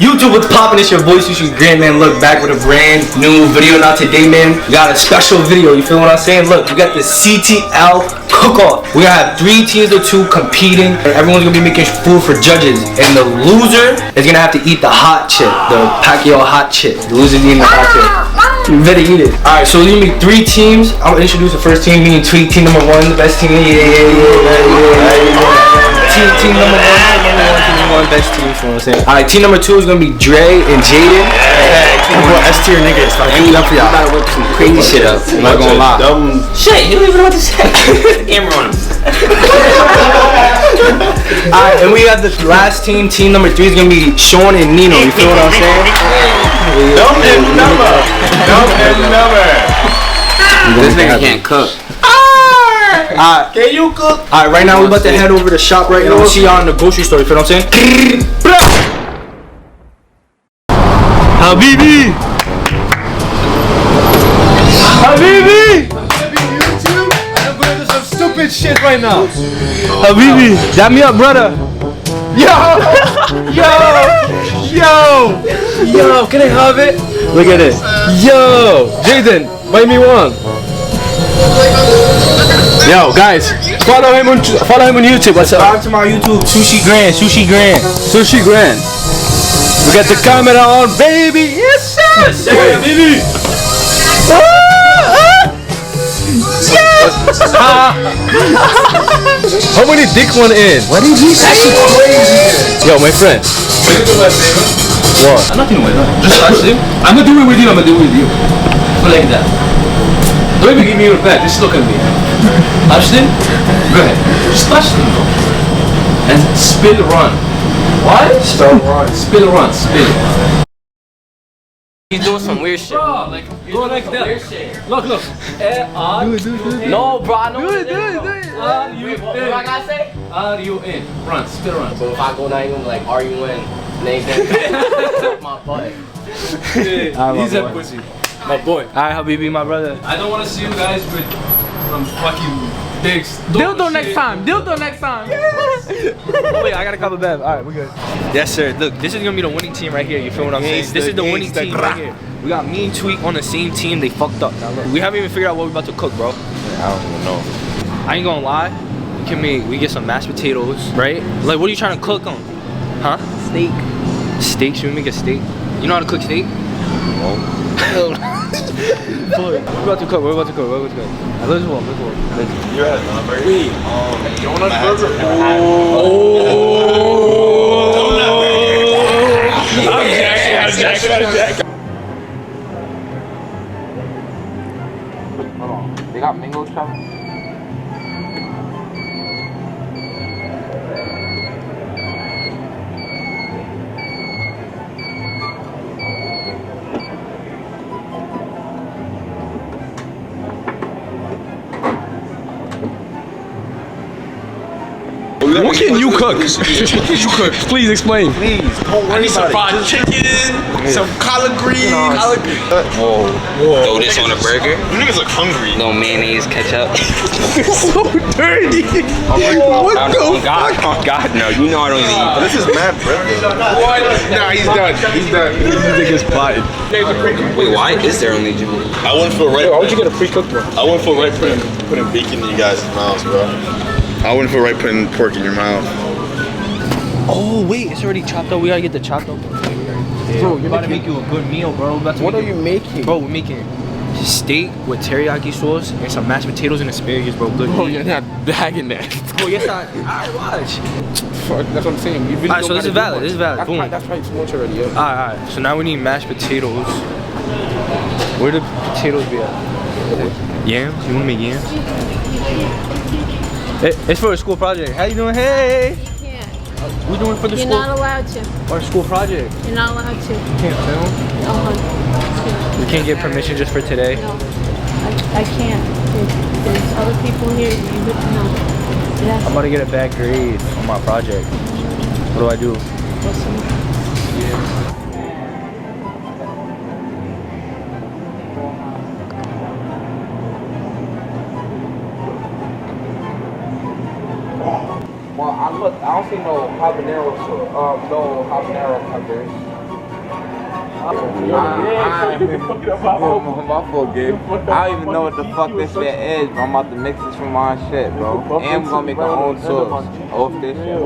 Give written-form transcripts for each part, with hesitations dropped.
YouTube, what's poppin'? It's your boy SushiGrant, man. Look, back with a brand new video. Now today, man, we got a special video. You feel what I'm saying? Look, we got the CTL cook-off. We're gonna have 3 teams of 2 competing. Everyone's gonna be making food for judges, and the loser is gonna have to eat the hot chip, the Pacquiao hot chip. The loser's eating the hot chip. You better eat it. All right, so there's gonna be 3 teams. I'm gonna introduce the first team, meaning team number 1, the best team. Team number 1, best team. You know what I'm saying? All right, team number 2 is gonna be Dre and Jaden. S tier niggas. And we about to whip some crazy shit up. I'm not gonna lie. Shit, you don't even know what to say. Camera on him. Alright, and we have the last team. Team number 3 is gonna be Sean and Nino. You feel what I'm saying? Dumb and number. This nigga can't cook. Alright. Can you cook? Alright, right now we're about to head over to the shop right now. See y'all in the grocery store. You feel what I'm saying? Habibi! Habibi! I'm going to do some stupid shit right now. Habibi! Dap me up, brother! Yo! Can I have it? Look at it. Yo! Jaden, buy me one. Yo, guys, follow him on YouTube. What's up? Subscribe to my YouTube, SushiGrant. SushiGrant. We got the camera on, baby. Yes, sir. Baby. How many dick one in? What did he say? Crazy. Yo, my friend. What? I'm not doing it. Just touch him. I'm gonna do it with you. Go like that. Don't even give me your back. Just look at me. Touch him. Go ahead. Just touch him, bro. And spill run. What? Spill run. He's doing some weird shit. Bro, like go like that. Weird shit. Look. Do it. No, bro, I know. Do it. Are you in? What do I gotta say? Are you in? Run. Spill run. But if I go down, I'm like, are you in? Name my butt. He's a pussy. My boy. Alright, Habibi, my brother. I don't want to see you guys with some fucking dicks. Dildo next time. Oh, wait, I got a couple of Alright, we're good. Yes, sir. Look, this is gonna be the winning team right here. You feel what I'm saying? This is the winning team right here. We got me and Tweak on the same team. They fucked up. Now, look, we haven't even figured out what we're about to cook, bro. I don't even know. I ain't gonna lie. We get some mashed potatoes, right? Like, what are you trying to cook on? Huh? Steak. Steak? Should we make a steak? You know how to cook steak? No. We're about to cook. Let's go. You're at number 3. Donut burger. I'm Jack. Hold on. They got mango chop? What can you cook? Please explain. Please, don't worry about fried chicken, some collard greens. Whoa. Throw this on a burger. You niggas look hungry. No mayonnaise, ketchup. So dirty. What the fuck? Oh God, no. You know I don't even eat. This is mad bread. Nah, he's done. He's niggas plotting. Wait, why is there only Jimmy? I wouldn't feel right. Why would you get a pre-cooked one? I wouldn't feel right putting bacon in you guys' mouths, bro. I wouldn't feel right putting pork in your mouth. Oh, wait, it's already chopped up. We gotta get the chopped up. Bro, you're about to make you a good meal, bro. What are you making? Bro, we're making steak with teriyaki sauce and some mashed potatoes and asparagus, bro. Good. Bro, you're not bagging that. Oh, yes, I watch. Fuck, that's what I'm saying. You really Alright, so this is valid. Boom. That's probably too much already, yo. Alright. So now we need mashed potatoes. Where the potatoes be at? Yams? You wanna make yams? It's for a school project. How you doing? Hey! You can't. We're doing it for the You're school. not allowed to. Our school project. You're not allowed to. You can't film. We can't get permission just for today. No, I can't. There's other people here. You would know. I'm about to get a bad grade on my project. What do I do? Well, I don't see no habanero peppers. My fault, Gabe. I don't even know what the fuck this shit is, but I'm about to mix this from my shit, bro. And we're gonna make our own sauce off this shit.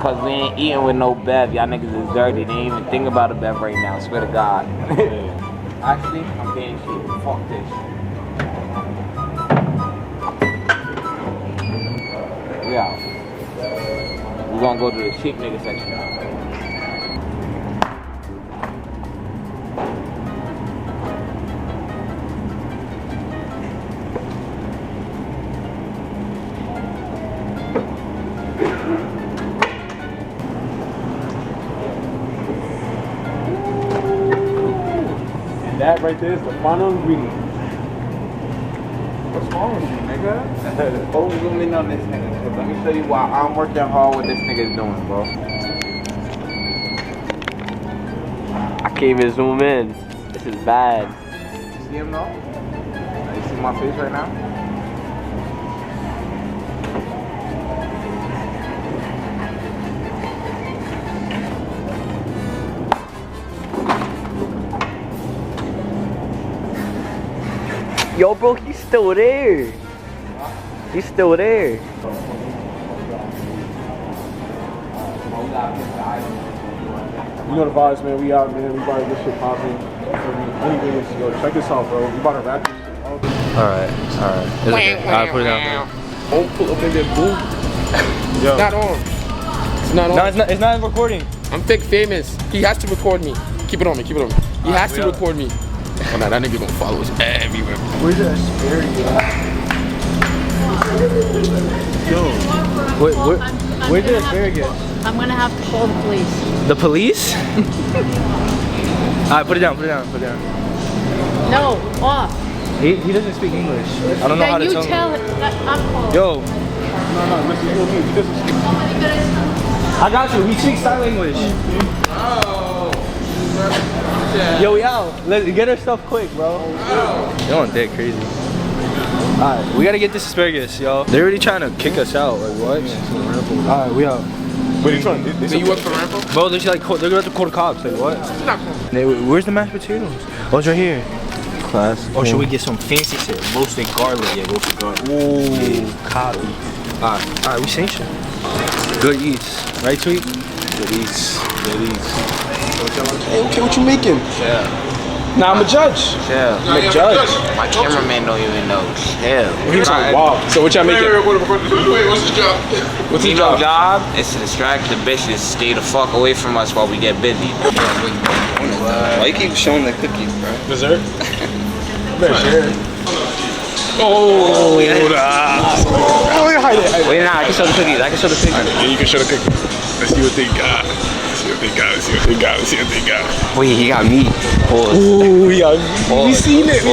Cause we ain't eating with no bev. Y'all niggas is dirty. They ain't even think about a bev right now. Swear to God. Actually, I'm getting shit. Fuck this. We out. We're gonna go to the cheap nigga section. That right there is the final ingredient. What's wrong with you, nigga? Don't zoom in on this nigga. Let me show you why I'm working hard what this nigga's doing, bro. I can't even zoom in. This is bad. You see him though? You see my face right now? Yo, bro, he's still there. He's still there. You know the vibes, man. We out, man. We about to get shit popping. Anyways, yo, check this out, bro. We about to wrap this shit up. Alright. It's okay. I'll put it down there. Don't pull up in there, boo. Yo. It's not on. It's not on. No, it's not recording. I'm thick famous. He has to record me. Keep it on me, keep it on me. He has to record me. Oh, nah, that nigga gonna follow us everywhere. Where's the asparagus at? Yo. Where's the asparagus? I'm gonna have to call the police. The police? Alright, put it down. No, off. He doesn't speak English. I don't know how to tell him. Then you tell him that I'm calling. Yo. No, listen, he doesn't speak. I got you. He speaks sign language. Yo, we out. Let's get our stuff quick, bro. You don't dick crazy. Alright, we gotta get this asparagus, yo. They're already trying to kick us out. Like what? Alright, we out. Wait, you trying to? So you work for Rambo? Bro, they're about to call the cops. Like what? Where's the mashed potatoes? Oh, it's right here. Class. Oh, should we get some fancy shit? Roasted garlic. Yeah, roasted garlic. Ooh, yeah. Copy. Alright, we saying shit. Good eats, right, Tweet? Good eats. Hey, okay, what you making? Chill. Nah, I'm a judge. Chill. I'm a judge. My cameraman don't even know. Chill. Wow. So what y'all making? What's his job? What's You your know, job? job is to distract the bitches, stay the fuck away from us while we get busy. Why you keep showing the cookies, bro? Dessert? Oh, yeah. Wait, nah, I can show the cookies. Yeah, you can show the cookies. Let's see what they got. Wait, he got meat. Ooh, yeah. We seen it. They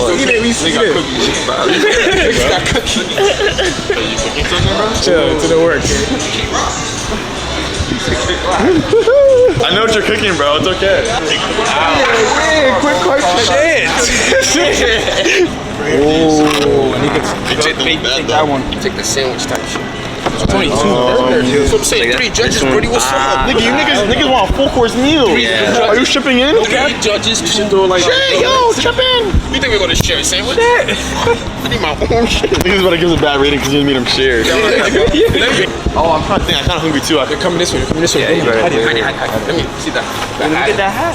got cookies, bro. They got cookies. Are you cooking something, bro? Chill, to the work. I know what you're cooking, bro. It's okay. Hey, quick question. Shit. Oh, Take that one. Take the sandwich type shit. 22 burgers. So I'm saying 3 judges, Brody, what's up? Nigga, you niggas want a full course meal. Yeah. Are you shipping in? 3 judges, you should do it like chip in. You think we're gonna share a sandwich? I need my own shit. Niggas about to give us a bad rating because you didn't meet them shared. Oh, I'm trying to think. I'm kind of hungry too. You're coming this way. You're coming this way. Yeah, Let me see that. Look at that hat.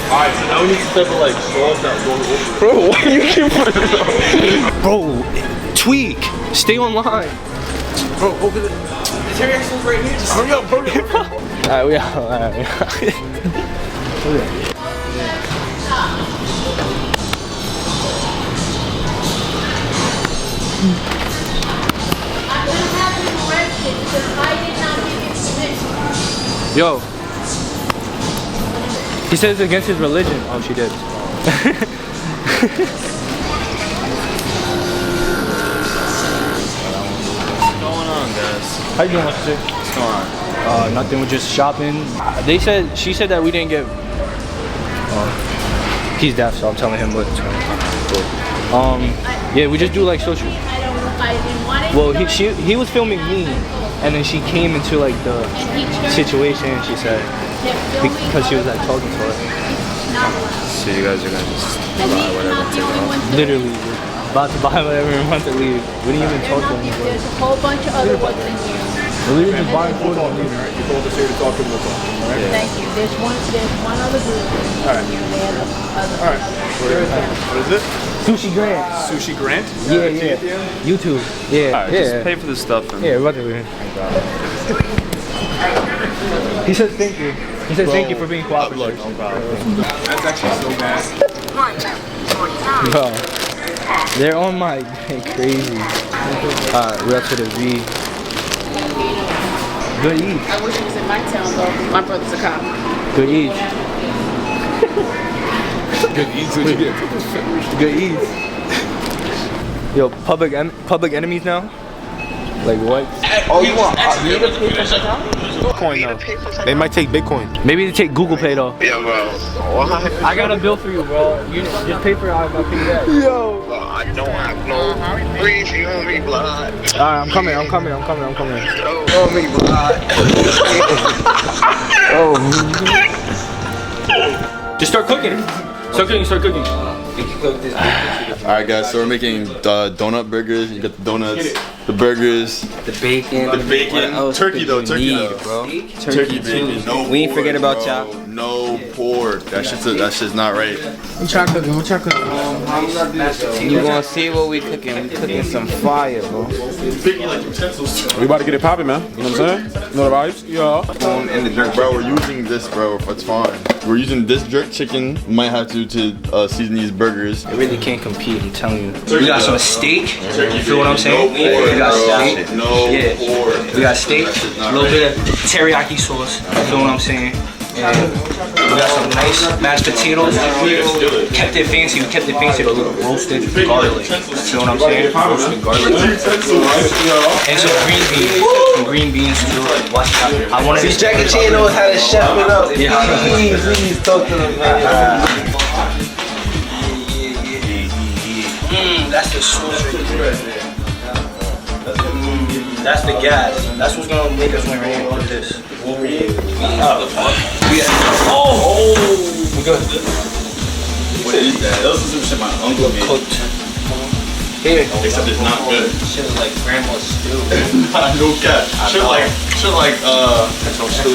Alright, so now we need to step with like sauce that going over. Bro, why you keep putting it on? Bro, tweak. Stay online. Bro, over the teriyaki sauce right here. Just hurry up, bro. Alright, we out. I'm gonna have him arrested because I did not give you permission. Yo. He says it's against his religion. Oh, she did. What's going on, guys? How you doing, officer? What's going on? Nothing. We're just shopping. She said that we didn't get. He's deaf, so I'm telling him what's going on. Yeah, we just do like social. Well, he was filming me, and then she came into like the situation, and she said because she was like talking to her. So you guys are gonna just buy whatever and take it off? Literally, about to buy whatever and want to leave. We didn't even talk to anybody. There's a whole bunch of other ones in here. We were just buying food and leaving. You told us here to talk to him. Alright? Thank you. There's one other group. Alright. Alright. What is it? SushiGrant. SushiGrant? Yeah. YouTube. Yeah. Alright, just pay for the stuff. And Yeah, we're about to leave. He says thank you. He says thank you for being cooperative. No problem. That's actually so bad. Bro, they're on my crazy. We're up to the V. Good eat. I wish it was in my town though. My brother's a cop. Good eat. Good eats. What you get? Good eats. Yo, public enemies now? Like what? Oh, you want Bitcoin though. They might take Bitcoin. Maybe they take Google Pay though. Yeah, bro. What? I got a bill for you, bro. You just pay for it. I'll pay that. Yo. I don't have no greasy on me, blood. Alright, I'm coming. Oh, me, blood. Just start cooking. Start cooking. Alright, guys, so we're making donut burgers. You got the donuts, the burgers, the bacon. Turkey though, bro. Turkey bacon. No We ain't forget pork, about bro. y'all. No pork. That shit's not right. You gonna see what we cooking? We cooking some fire, bro. We about to get it popping, man. You know what I'm saying? Know the vibes? Yeah. In the jerk, bro. We're using this, bro. It's fine. We're using this jerk chicken. Might have to season these burgers. I really can't compete, I'm telling you. We got some steak. You feel what I'm saying? No pork, We got steak. No pork. We got steak. A little bit of teriyaki sauce. You feel what I'm saying? And we got some nice mashed potatoes. Kept it fancy. We kept it fancy. A little roasted garlic. You feel what I'm saying? Roasted garlic. And some green beans. Some green beans too. Watch out. I wanted to. Jackie Chan knows how to chef it up. Yeah. Please talk to them, man. That's the sauce right there. That's the gas. That's what's gonna make us win right here. Look at this. Oh! We're good. What is that? Those are some shit my uncle made. Cooked. Here. Except it's not good. Shit is like grandma's stew. No cap. Shit like That's no stew.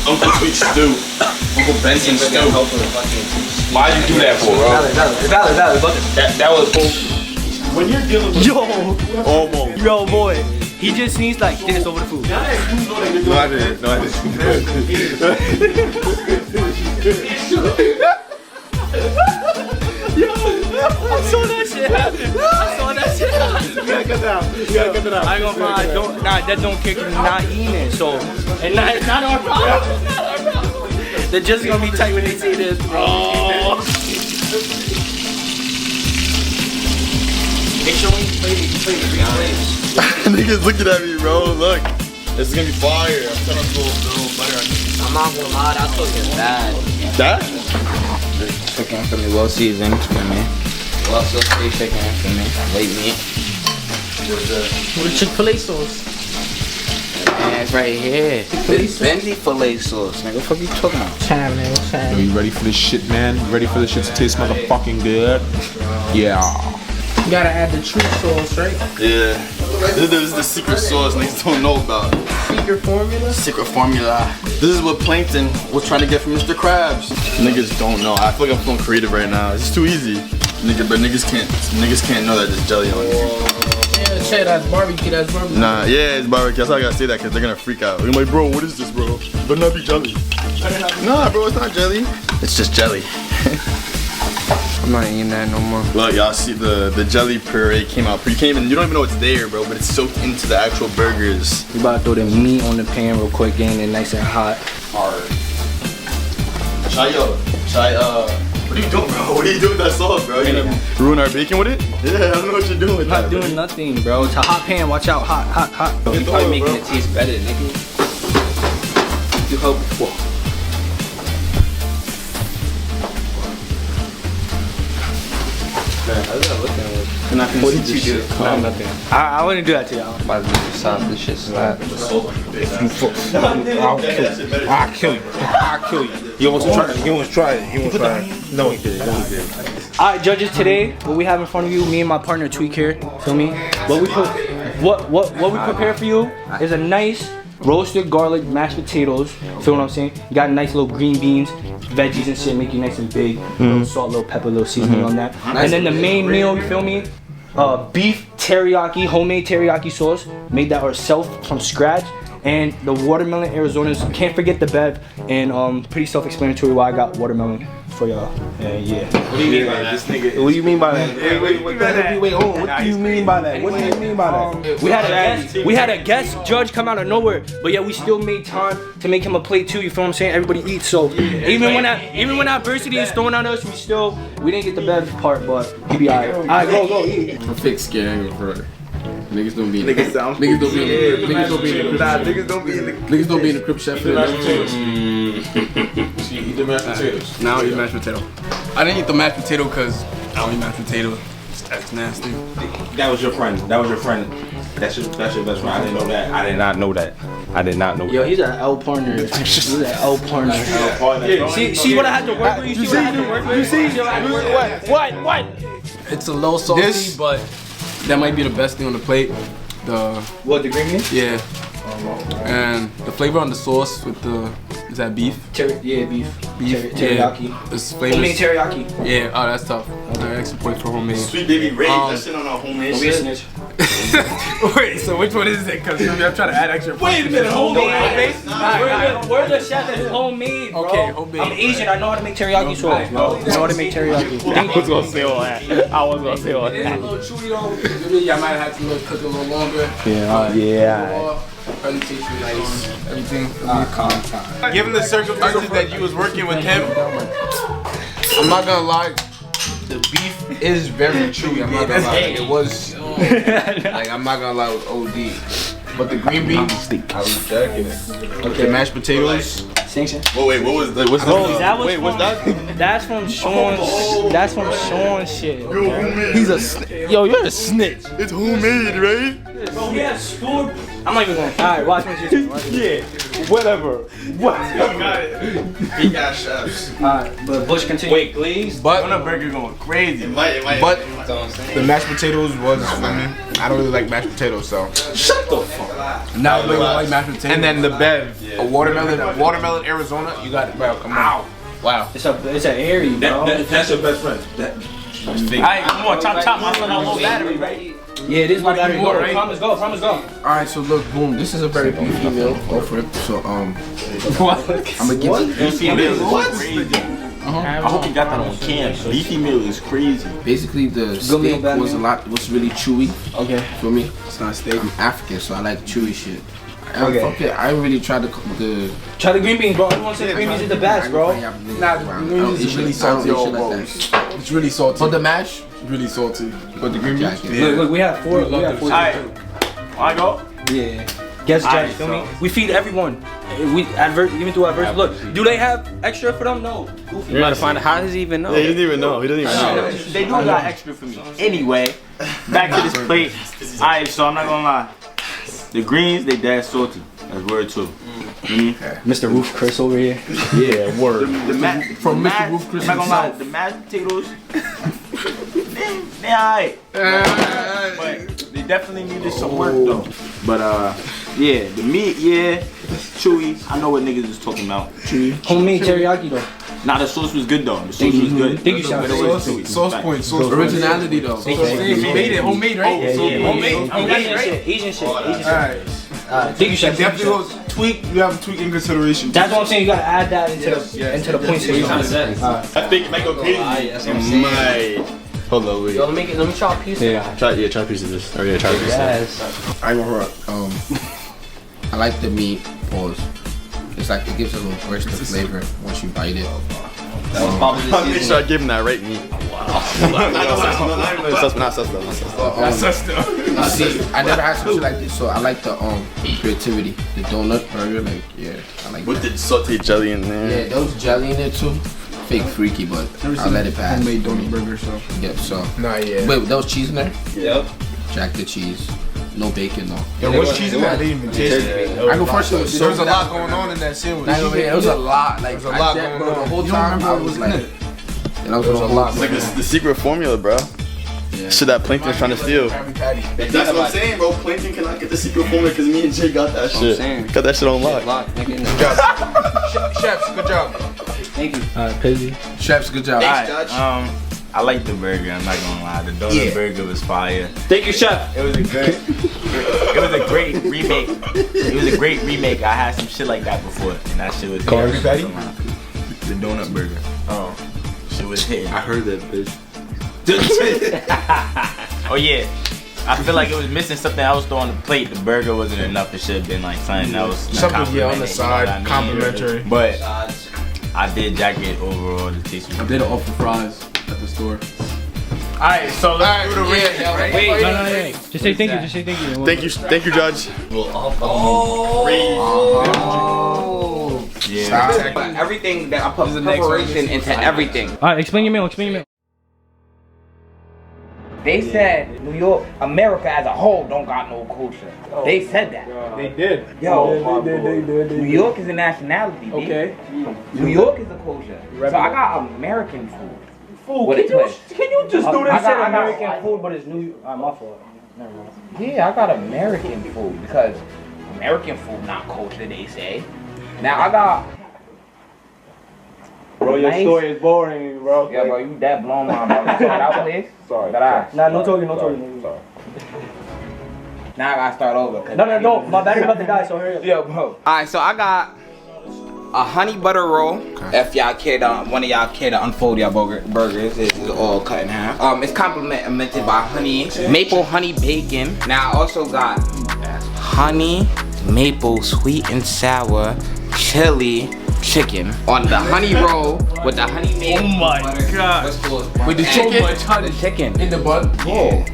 Uncle Tweet's stew. Uncle Benson's stew. Why'd you do that for, bro? Valid. That was when you're dealing with Almost. Yo, boy. He just sneezed like this over the food. No, I didn't. Yo, I saw that shit happen. You gotta cut that out. I ain't gonna lie. That don't kick him not eating it. So, and it's not our problem. They're just gonna be tight when they see this. Oh. Make sure when you play the replays. Niggas looking at me, bro. Look. This is gonna be fire. I'm trying to throw butter on it. I'm not gonna lie, that cooking bad. That? Chicken for me, well seasoned for me. Well, so free chicken for me. Late meat. With the Chick-fil-A sauce. Man, it's right here. This Bendy filet sauce, nigga. What the fuck you talking about? Time, man. What's Yo, time? you ready for this shit, man? You ready for this shit to taste motherfucking good? Yeah. You gotta add the true sauce, right? Yeah. This is the secret sauce niggas don't know about. Secret formula? Secret formula. This is what Plankton was trying to get from Mr. Krabs. Niggas don't know. I feel like I'm feeling creative right now. It's too easy. Niggas can't know that there's jelly on it. Yeah, check, that's barbecue. Nah, yeah, it's barbecue. That's why I gotta say that because they're gonna freak out. They're like, bro, what is this, bro? Better not be jelly. Nah, bro, it's not jelly. It's just jelly. I'm not eating that no more. Look, y'all see the jelly puree came out. You don't even know it's there, bro, but it's soaked into the actual burgers. We about to throw the meat on the pan real quick, getting it nice and hot. Hard. What are you doing, bro? What are you doing with that sauce, bro? You gonna ruin our bacon with it? Yeah, I don't know what you're doing with that. Not doing nothing, bro. It's a hot pan. Watch out. Hot. Bro, you probably making it taste better, nigga. You hope. Whoa. What did you do? Nothing. I wouldn't do that to y'all. About to do the sauce, this shit slap. I'll kill you. I'll kill you. He almost tried it. No, he didn't. Alright, judges, today what we have in front of you, me and my partner Tweak here. Feel me? What we prepare for you is a nice roasted garlic mashed potatoes. Feel what I'm saying? You got nice little green beans, veggies and shit, make you nice and big. Little salt, little pepper, little seasoning on that. And then the main meal, you feel me? Beef teriyaki, homemade teriyaki sauce. Made that ourselves from scratch. And the watermelon Arizona's, can't forget the bev. And pretty self-explanatory why I got watermelon for y'all. And yeah. What do you mean by that? This nigga. What do you mean by that? Wait, what do you mean by that? What do you mean by that? We had a guest judge come out of nowhere, but yeah, we still made time to make him a plate too. You feel what I'm saying? Everybody eats, so even when adversity is thrown at us, we didn't get the bev part, but he be alright. Alright, go eat. I'm fake scared, bro. Niggas don't be in Niggas don't be in the crib chef for the potatoes. She eat the mashed potatoes. Now I eat mashed potato. I didn't eat the mashed potato because I don't eat mashed potato. That's nasty. That was your friend. That's your best friend. I didn't know that. I did not know that. Yo, he's an L partner. He's an L partner. See what I had to work with? You see what I had to work with? You see what? It's a little salty, but that might be the best thing on the plate. The green beans? Yeah. And the flavor on the sauce with is that beef? Beef. Teriyaki. Yeah. It's flavors. Homemade teriyaki. Yeah. Oh, that's tough. Extra point for homemade. Sweet baby Ray, that shit on our homemade shit. Wait, so which one is it? Because I'm trying to add extra points. Wait a minute, homemade? We're the chef that's homemade, bro. Okay, homemade. I'm Asian, I know how to make teriyaki sauce, bro. I know how to make teriyaki. I was gonna say all that. A little chewy though. Maybe I might have to cook a little longer. Yeah. Presentation nice. Everything. Given the circumstances that you was working with him, I'm not gonna lie. The beef is very chewy. I'm not gonna lie. Like, it was. Like I'm not gonna lie, it was OD. But the green beans, I was jacking it. Okay. The mashed potatoes. Sanction. Wait, what was that? What's That's from Sean's. That's from Sean's shit. he's a yo, you're a snitch. It's homemade, right? Bro, we have stored. I'm not even going. Alright, watch my shit. Yeah, whatever. What? He got chefs. Alright, but Bush continue. Wait, Glaze? But on a burger going crazy. But the mashed potatoes was. I don't really like mashed potatoes, so. Shut the fuck up. Not really like mashed potatoes. And then the bev. A watermelon Arizona. You got it, bro. Come on. Wow. It's an airy, bro. That's your best friend. Alright, come on, chop. My son on low battery, right? Yeah, it is low battery. Go, right? Promise go. Alright, so look, boom. This is a very beefy meal. Go for it. So what? I'm gonna give you beefy meal. What? I hope you got that on can. Beefy meal is crazy. Basically, the steak was really chewy. Okay. For me, it's not steak. I'm African, so I like chewy shit. Okay. I really tried to try the green beans, bro. Everyone says green beans is the best, bro. It's really salty. It's really salty. But the mash, really salty. But the green beans, look, we have four. Alright, I go. Yeah. Guess judge, feel me? We feed everyone. Even through adverse. Look, do they have extra for them? No. Goofy. You're about to find out, how does he even know? Yeah, he doesn't even know. They do got extra for me. Anyway, back to this plate. Alright, so I'm not gonna lie. The greens, they dead salty. That's word too. Mr. Roof Chris over here. Yeah, word. From Mr. Roof Chris. I'm not gonna lie. The mashed potatoes, they alright. But they definitely needed some work though. But yeah, the meat, chewy. I know what niggas is talking about. Chewy. Homemade teriyaki though. Nah, the sauce was good though. The sauce was good. Thank you, Sean. Sauce point, sauce originality though. You made it homemade, right? Yeah. Homemade, right? Asian shit. Alright. Thank you, Chef. Definitely was tweak. You have a tweak in consideration. That's what I'm saying. You gotta add that into the point system. I think it might go crazy. Hold on, wait. Yo, let me try a piece. Try a piece of this. Or try a piece of this. Yes. I remember. I like the meat. Pause. It's like it gives a little burst of flavor once you bite it. That was probably the I'll make sure I give him that right meat. Not sus though. See, I never had some shit like this, so I like the creativity. The donut burger, like I like With that. the sauteed jelly in there. Yeah, there was jelly in it too. Fake freaky, but I'll let it pass. Homemade donut burger, so. Yep, so. Nah, yeah. Wait, there was cheese in there? Yep. Jack the cheese. No bacon though. There was cheese in there? I didn't even taste it. I go first. There was a lot going on in that sandwich. There was a lot. Like, there was a lot going on. The whole time I was like, and I was a lot. It's like the secret formula, bro. Yeah. Shit that Plankton's trying to steal. That's what I'm saying, bro. Plankton cannot get the secret formula because me and Jay got that shit. Got that shit on lock. Good job. Chefs, good job. Thank you. Alright, Pizzy. Chefs, good job. Alright, I like the burger. I'm not gonna lie. The donut burger was fire. Thank you, chef. It was a good. It was a great remake. It was a great remake. I had some shit like that before, and that shit was Carby patty? The donut burger. Oh, shit was hitting. I heard that, bitch. Oh yeah. I feel like it was missing something else though on the plate. The burger wasn't enough. It should have been like something else. Something on the side, complimentary. But I did jack it overall. The taste was I did offer fries at the store. Alright, so let's do the rate. Wait, no. Just say thank you. Just say thank you. Thank you, Judge. Yeah. But everything that I put preparation into everything. Alright, explain your meal. They said New York, America as a whole don't got no culture. They said that. They did. Yo, They did. New York is a nationality, B. Okay. New York is a culture. So I got American food. With a twist. Can you just do this I got American food, but it's New York. My fault. Never mind. Yeah, I got American food because American food not culture, they say. Now I got. Bro, your story is boring, bro. Yeah, bro, you that blown my mind. That place? Sorry. Nah, no talking. Sorry. Now I gotta start over. No. My battery about to die, so hurry up. Yeah, bro. Alright, so I got a honey butter roll. If y'all care to, one of y'all care to unfold y'all burgers, this is all cut in half. It's complemented by honey, maple honey bacon. Now I also got honey, maple, sweet and sour, chili, chicken on the honey roll with the honey maple. Oh my god. With the chicken, The chicken. in the bun. Yeah.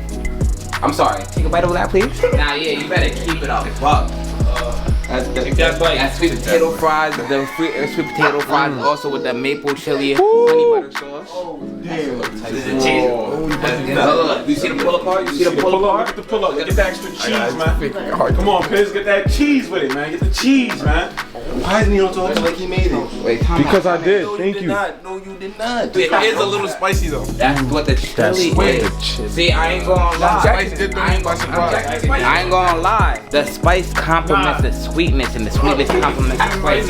I'm sorry. Take a bite of that, please. Nah, yeah, you better keep it up. Fuck. That's sweet potato fries. The sweet potato fries also with the maple chili honey butter sauce. You see the pull apart? You see the pull apart? Get the pull up. Get the extra cheese, man. Come on, Piz. Get that cheese with it, man. Get the cheese, man. Why isn't he on talking like he made it? Wait, time Because out. I did. Thank you. No, you did not. It is a little spicy though. That's what the chili is. See, I ain't gonna lie. Spice did me by surprise. I ain't gonna lie. The spice complements the sweetness, and the sweetness complements the spice.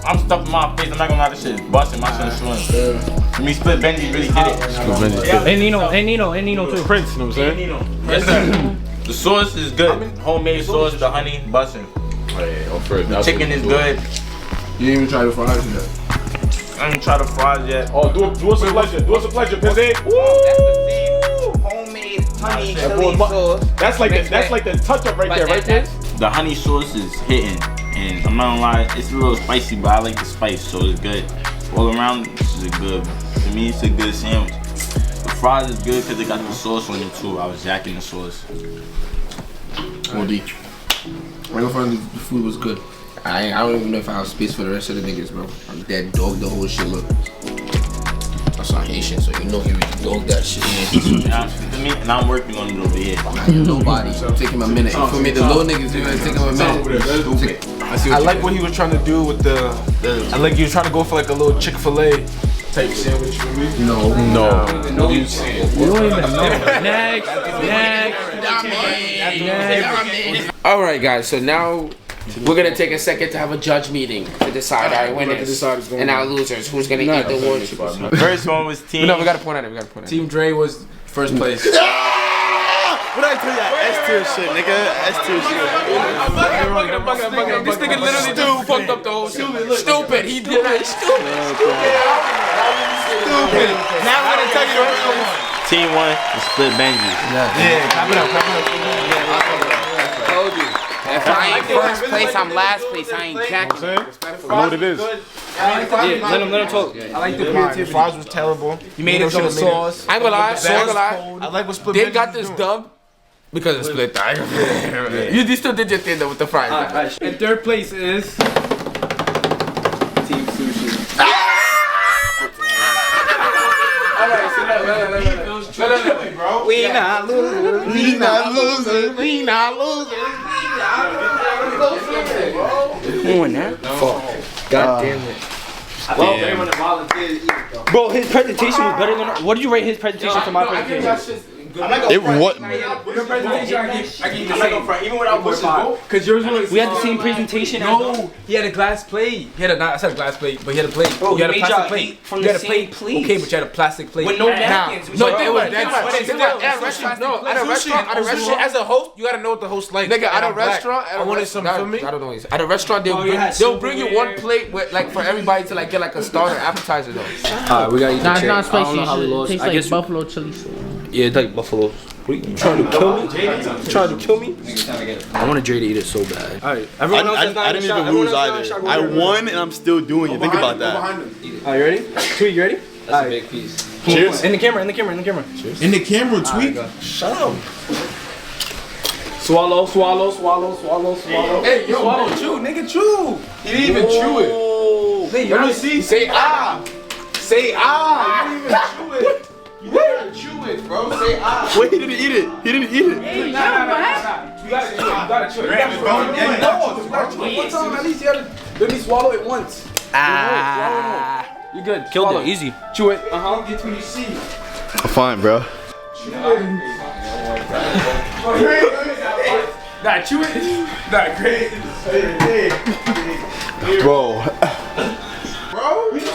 I'm stuffing my face. I'm not gonna lie. This shit is busting. My shit is showing. I mean, Split Benji really did it. Hey Nino too. Prince, you know what I'm saying? Yes, sir. The sauce is good. Homemade sauce, the honey, busting. The chicken is good. You didn't even try the fries yet. I didn't try the fries yet. Oh, do us a pleasure. Do us a pleasure, Pizzy. That's the same homemade honey chili sauce. That's like the touch up right there, right there. The honey sauce is hitting, and I'm not gonna lie, it's a little spicy, but I like the spice, so it's good. All around, this is good. To me, it's a good sandwich. The fries is good because they got the sauce on it too. I was jacking the sauce. OD. Right in front of the food was good. I don't even know if I have space for the rest of the niggas, bro. I'm dead dog the whole shit, look. That's not Haitian, so you know he really dog that shit. And I'm working on it over here. Nobody. I'm taking my minute. For me, the little niggas, you taking my minute. Stupid. I like what he was trying to do with the I like he was trying to go for like a little Chick-fil-A type sandwich for me. No. You don't even know. Next. Alright, guys, so now we're gonna take a second to have a judge meeting to decide our winners and our losers. Who's gonna eat the award? First one was team. No, we gotta point at it. Team Dre was first place. What did I tell you? S-tier shit, nigga. S-tier shit. This nigga literally fucked up the whole shit. Stupid. He did that. Stupid. Now I'm gonna tell you the first one. Team 1 is Split Benji. Yeah, clap it up. Told you. If I ain't first place, I'm last place. I ain't jacking. I know what it is. Let him talk. I like the creativity. The fries was terrible. You made his own sauce. I ain't gonna lie. I like what Split They Benji's got this doing. dub because of Split Thigh. You still did your thing though with the fries. In third place is Team Sushi. We not losing. We not losing. We not losing. Come on now. God damn it. Well, everyone that volunteered to eat though. Bro, his presentation was better than. What did you rate his presentation for my presentation? It what? Your presentation, I give you the same. Even without pushing both. Cause yours was. We had the same presentation. No, he had a glass plate. He had a not. I said a glass plate, but he had a plate. Bro, you had a he made plastic y'all plate. eat from You the had a same plate. Okay, but you had a plastic plate. With no napkins. No, At a restaurant, as a host, you gotta know what the host likes. Nigga, at a And I'm black. restaurant, I wanted some. Feel me? I don't know. At a restaurant, they'll bring you one plate with like for everybody to like get like a starter appetizer though. Alright, we gotta eat the Nah, it's cherry. not I don't spicy. know how we lost. It tastes I like guess. buffalo chili sauce. Yeah, it's like buffalo. What, you trying to kill me? You trying to kill me? I wanted Jay to eat it so bad. Alright, everyone else has I didn't even lose either. I won and I'm still doing it. Think about that. Alright, you ready? Tweet, you ready? That's a big piece. Cheers. In the camera, in the camera, in the camera. In the camera, tweet. Shut up. Swallow, swallow, swallow, swallow, swallow. Hey, yo, swallow. chew, nigga, chew. He didn't even chew it. Hey, Let me see. Say ah. Say ah. You didn't even chew it. You gotta chew it, bro. Say ah. Wait, he didn't eat it. He didn't eat it. You gotta chew it. You gotta chew it. You gotta chew it. One time at least you gotta let me swallow it once. Ah. You good? Killed Swallow it, easy. Chew it. Get to your seat. I'm fine, bro. Nah, chew it. Nah, great. Bro.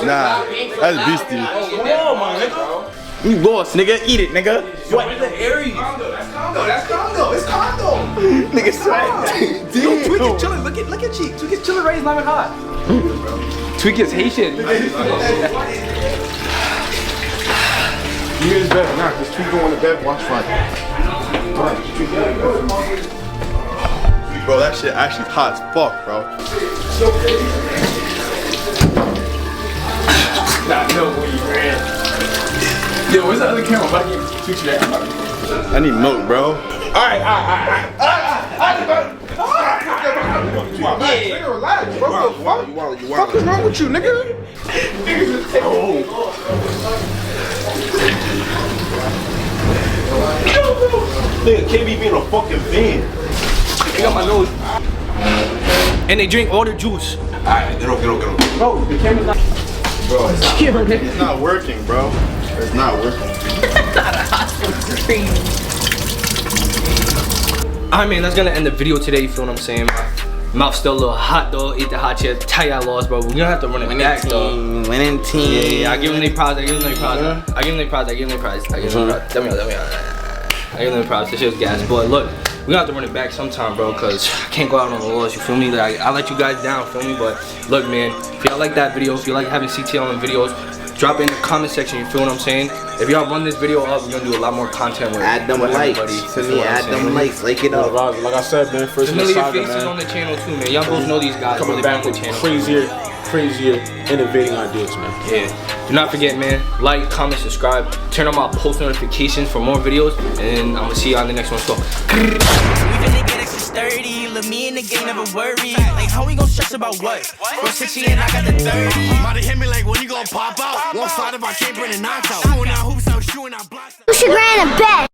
Nah, that's beastie. Come on, my nigga. You lost, nigga. Eat it, nigga. What? The Aries. That's condo. It's condo. Nigga, swag. Yo, Tweak is chilling. Look at Cheek. Tweak is chilling right. He's not even hot. Tweak is Haitian. You is better. Nah, just tweet going to bed, watch fun. Bro, that shit actually hot as fuck, bro. Nah, no way, man. Yo, where's the other camera? I'm about to get Tweak that. I need milk, bro. Alright. Nigga, relax, bro. What the fuck is wrong with you, nigga? Nigga, KB being a fucking fan. I got my nose. And they drink all the juice. Alright, get on. Bro, the camera's not. Bro, it's not working, bro. It's not working. Alright, man, that's gonna end the video today. You feel what I'm saying? Mouth's still a little hot though. Eat the hot shit. Tired lost, bro. We're gonna have to run it back though. Winning team. Yeah, I give them their prize. I give them their prize. I give them their prize. I give them their prize. I give them their prize. Let me know. I give them their prize. This shit's gas. But look, we're gonna have to run it back sometime, bro, cause I can't go out on the loss. You feel me? Like, I let you guys down, feel me? But look, man, if y'all like that video, if you like having CTL on videos, drop it in the comment section. You feel what I'm saying? If y'all run this video up, we're gonna do a lot more content with Add them likes to me. Add them likes. Like it up. Like I said, man, first in the Familiar saga, faces man. on the channel too, man. Y'all both know these guys. Coming really back on with the channel. crazier, innovating ideas, man. Yeah. Do not forget, man. Like, comment, subscribe. Turn on my post notifications for more videos, and I'm gonna see you on the next one. So. We finna get extra sturdy. Look, me and the gang never worry. Like, how we gon' stress about what? From 60 and I got the 30. Might hit me like, when you gon' pop out? Won't slide if I can't bring the knockout. Shooting out hoops out, shooting out blocks. SushiGrant a bet.